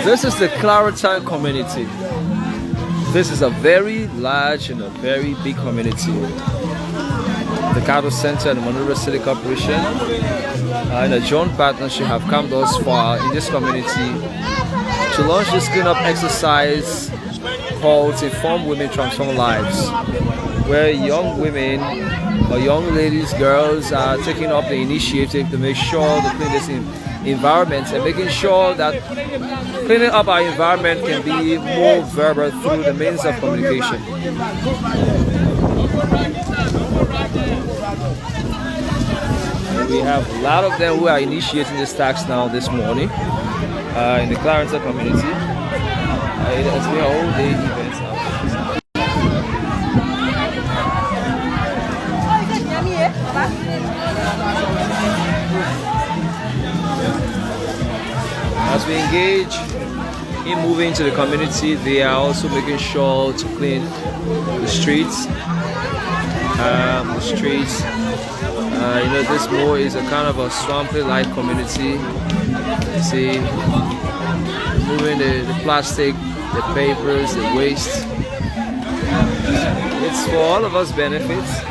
This is the Clarendon community. This is a very large and a very big community. The Cattle Center and the Monrovia City Corporation in a joint partnership have come thus far in this community to launch this cleanup exercise called Inform Women Transform Lives, where young women or young ladies, girls are taking up the initiative to make sure to clean this environment and making sure that cleaning up our environment can be more verbal through the means of communication. We have a lot of them who are initiating this task now this morning in the Clarendon community. It has been a whole day event now. As we engage in moving to the community, they are also making sure to clean the streets. You know, this more is a kind of a swampy-like community. See, moving the plastic, the papers, the waste. It's for all of us benefits.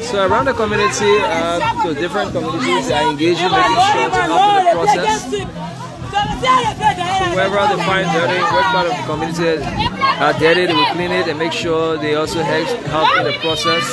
So around the community, to different communities are engaging, making sure to help in the process. So wherever they find dirty, what part of the community are dirty, they will clean it and make sure they also help in the process.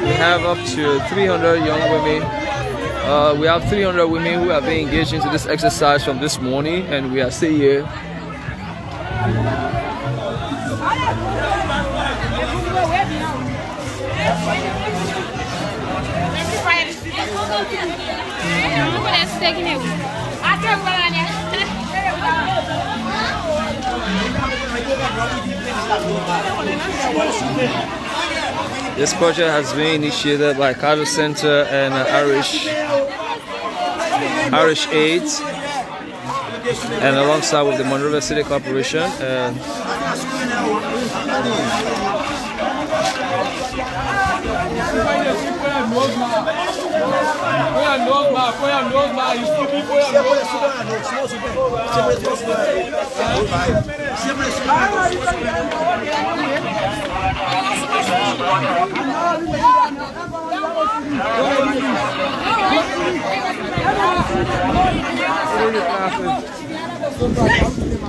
We have up to 300 young women. We have 300 women who have been engaged into this exercise from this morning, and we are still here. This project has been initiated by Cattle Center and Irish Aid, and alongside with the Monrovia City Corporation.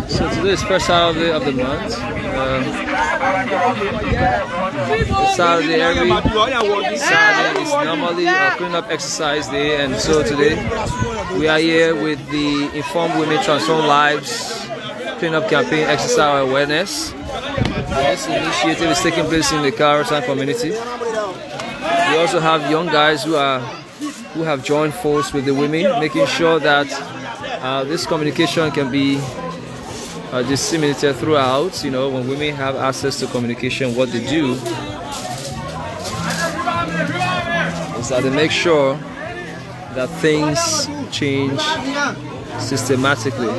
So today is first Saturday of the month. Saturday every Saturday is normally a cleanup exercise day, and so today we are here with the Informed Women Transform Lives cleanup campaign exercise awareness. This initiative is taking place in the Clarendon community. We also have young guys who have joined force with the women, making sure that this communication can be disseminated throughout. You know, when women have access to communication, what they do is that they make sure that things change systematically.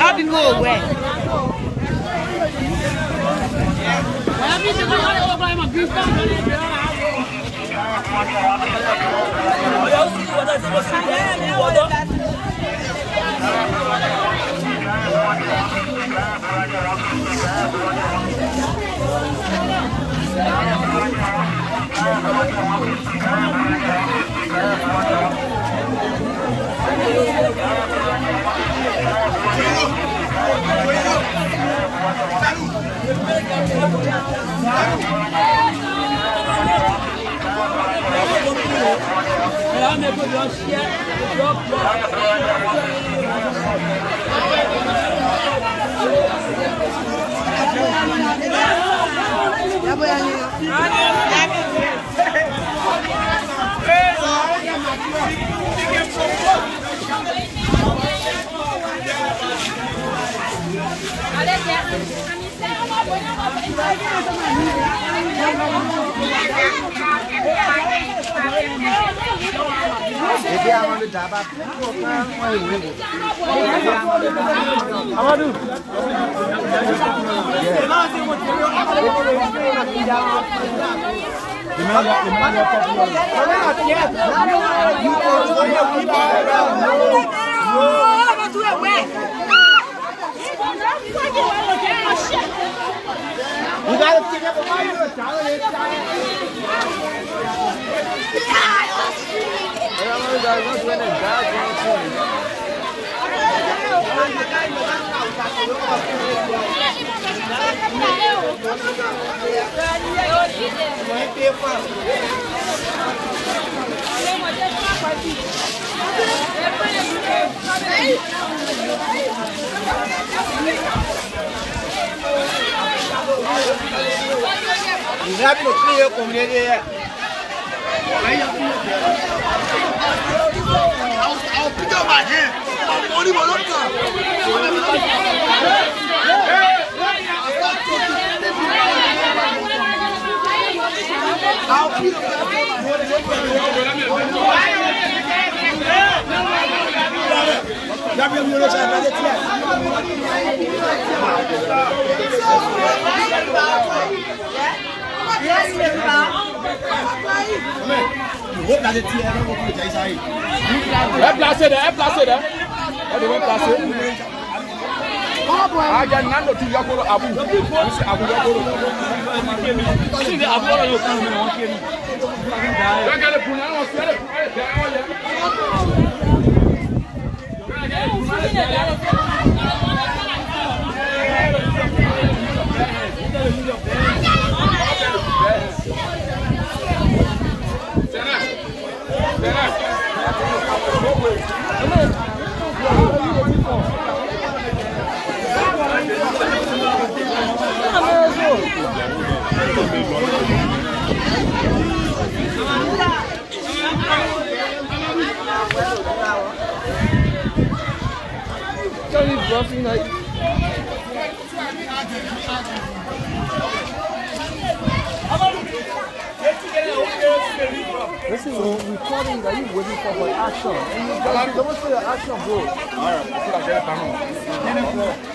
I'll be good away. You gotta pick up a mic. You have to clear community. I'll pick up my hand. I'll only one up. I'll pick placé là. On devrait placer. Ah, il y a un autre qui a Abu. C'est Abu Yakoro. Si c'est Abu, on regarde le poulet, on fait This is recording that you're waiting for action. And you don't see the action, bro. Alright, I feel like get it back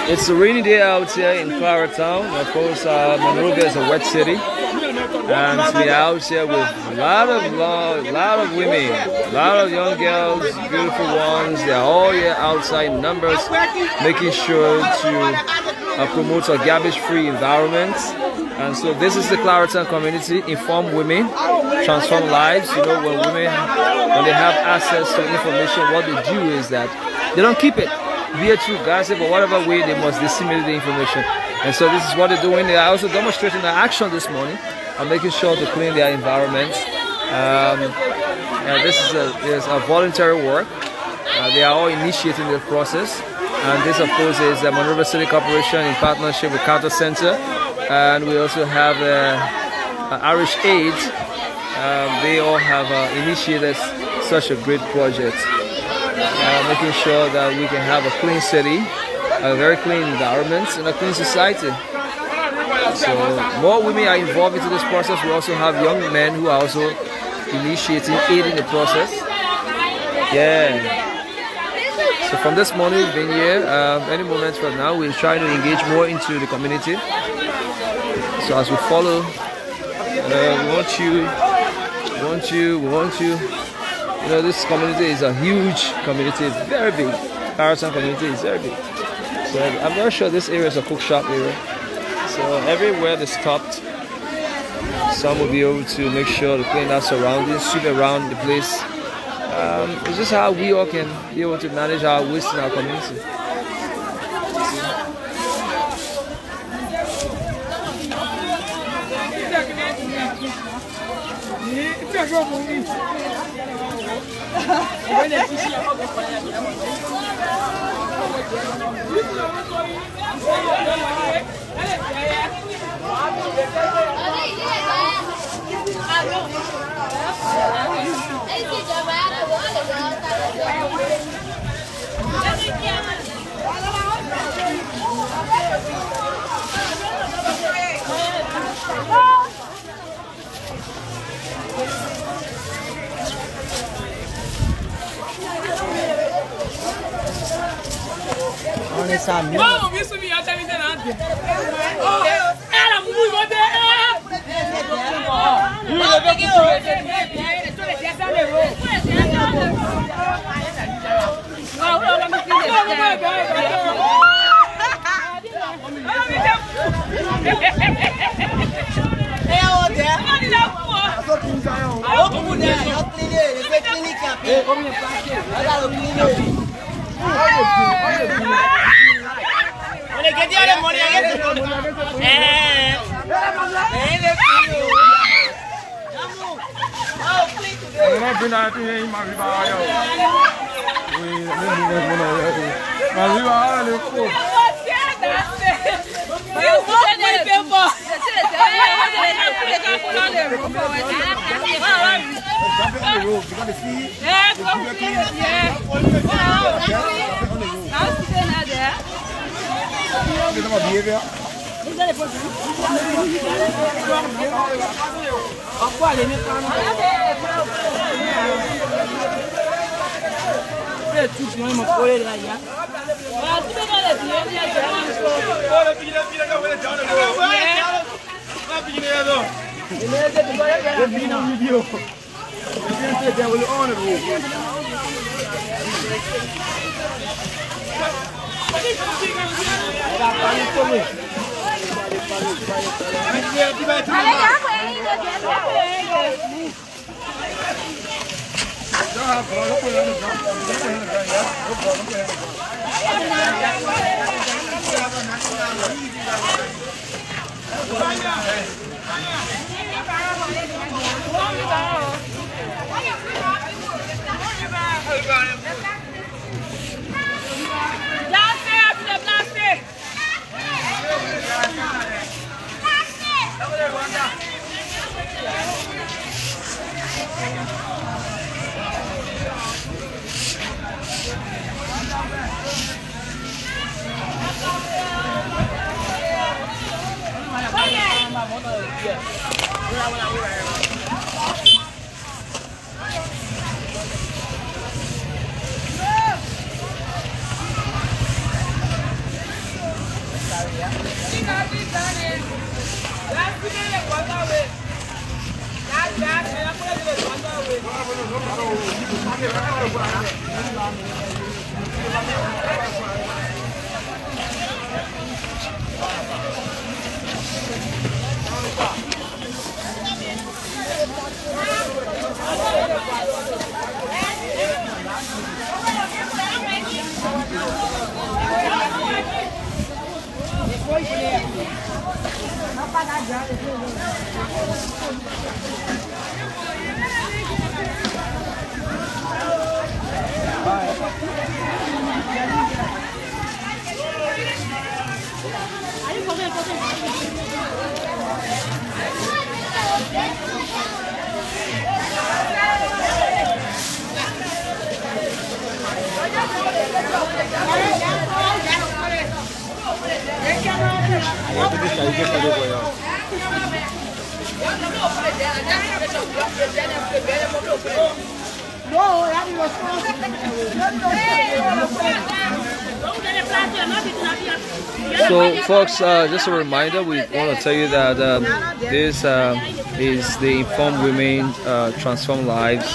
It's a rainy day out here in Claratown. Of course, Monrovia is a wet city, and we're out here with a lot of women, a lot of young girls, beautiful ones. They're all here outside in numbers, making sure to promote a garbage-free environment. And so this is the Claratown community. Inform women, transform lives. You know, when they have access to information, what they do is that they don't keep it. be it through gossip or whatever way, they must disseminate the information. And so this is what they're doing. They are also demonstrating their action this morning and making sure to clean their environment. This is a voluntary work. They are all initiating the process. And this, of course, is the Monrovia City Corporation in partnership with Carter Center. And we also have Irish Aid. They all have initiated such a great project, making sure that we can have a clean city, a very clean environment, and a clean society. So more women are involved into this process. We also have young men who are also initiating, aiding the process. Yeah. So from this morning, we've been here. Any moment from now, we're trying to engage more into the community. So as we follow, we want you. You know, this community is a huge community, very big. Clarendon community is very big. So I'm very sure this area is a cook shop area. So everywhere they stopped, some will be able to make sure to clean our surroundings, sweep around the place. It's just how we all can be able to manage our waste in our community. So, folks, just a reminder, we want to tell you that this is the Inform Women Transform Lives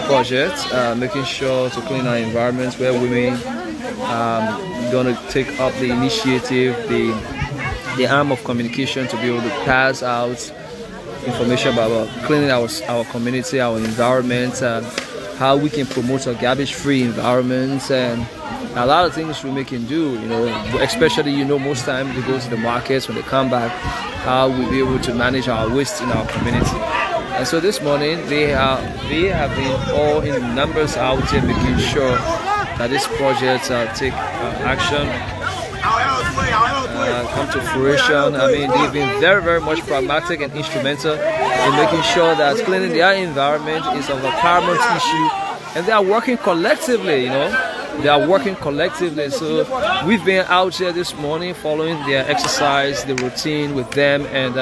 project, making sure to clean our environments where women going to take up the initiative, the arm of communication to be able to pass out information about cleaning our community, our environment, how we can promote a garbage-free environment, and a lot of things we can do, especially, most times they go to the markets, when they come back, how we'll be able to manage our waste in our community. And so this morning, they have been all in numbers out here making sure that this project take action, come to fruition. I mean, they've been very, very much pragmatic and instrumental in making sure that cleaning their environment is of a paramount issue, and they are working collectively, They are working collectively. So we've been out here this morning following their exercise, the routine with them, and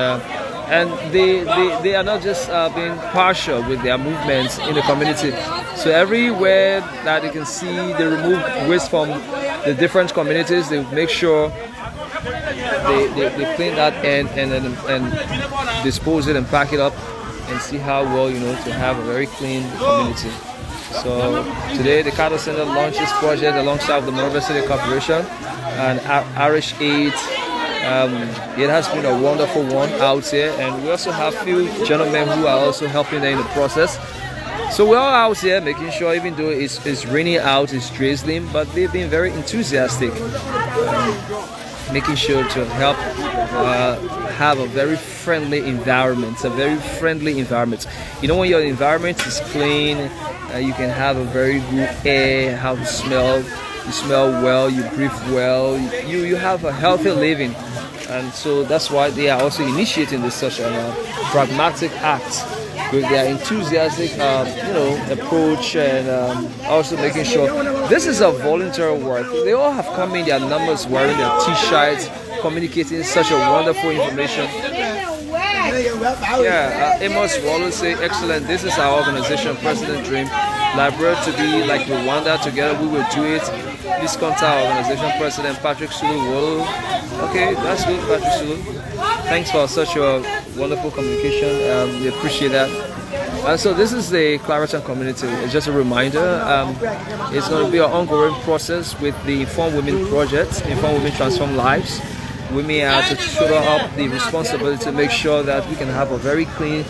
they are not just being partial with their movements in the community. So everywhere that you can see, they remove waste from the different communities. They make sure they clean that and dispose it and pack it up, and see how well, to have a very clean community. So today the Cattle Center launched this project alongside the Monrovia City Corporation and Irish Aid. It has been a wonderful one out here, and we also have a few gentlemen who are also helping them in the process. So we're all out here making sure, even though it's raining out, it's drizzling, but they've been very enthusiastic, making sure to help have a very friendly environment, when your environment is clean, you can have a very good air, how to smell, you smell well, you breathe well, you have a healthy living. And so that's why they are also initiating this such a pragmatic act with their enthusiastic approach, and also making sure this is a voluntary work. They all have come in their numbers, wearing their t-shirts, communicating such a wonderful information. Amos Wallace say, excellent, this is our organization, President Dream. Liberia to be like Rwanda, together we will do it. Please contact our organization, President Patrick Sulu. Okay, that's good, Patrick Sulu. Thanks for such a wonderful communication. We appreciate that. And so this is the Clariton community. It's just a reminder. It's going to be an ongoing process with the Inform Women project, Inform Women Transform Lives. Women are to shoulder up the responsibility to make sure that we can have a very clean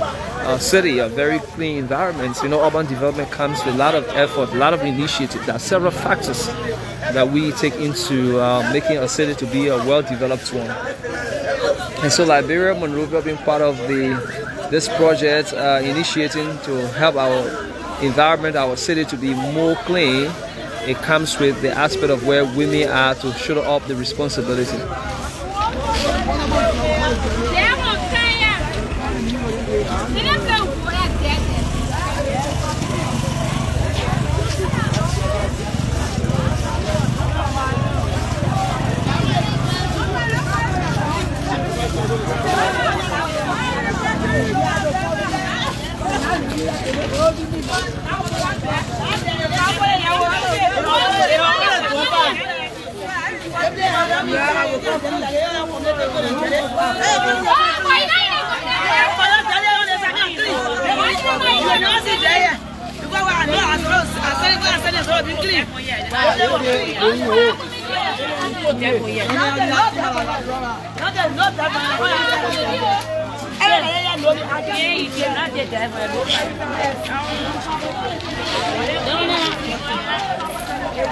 city, a very clean environment. Urban development comes with a lot of effort, a lot of initiative. There are several factors that we take into making a city to be a well-developed one. And so Liberia, Monrovia being part of this project, initiating to help our environment, our city to be more clean, it comes with the aspect of where women are to shoulder up the responsibility.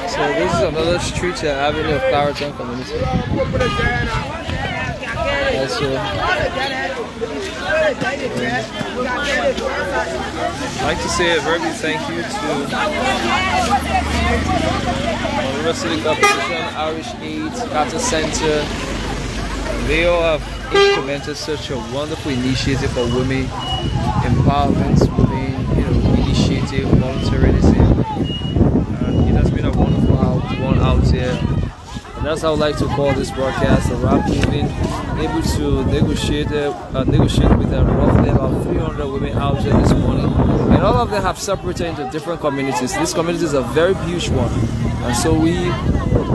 So this is another street avenue of Clariton community. So I'd like to say a very big thank you to Monrovia City Corporation, Irish Aid, Carter Center. They all have implemented such a wonderful initiative for women empowerment, women, initiative, volunteerism, and it has been a wonderful one out here. And that's how I would like to call this broadcast. Around being able to negotiate with roughly about 300 women out here this morning, and all of them have separated into different communities. This community is a very huge one, and so we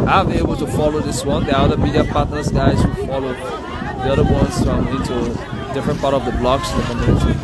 have been able to follow this one. There are other media partners, guys, who follow the other ones into different part of the blocks in the community.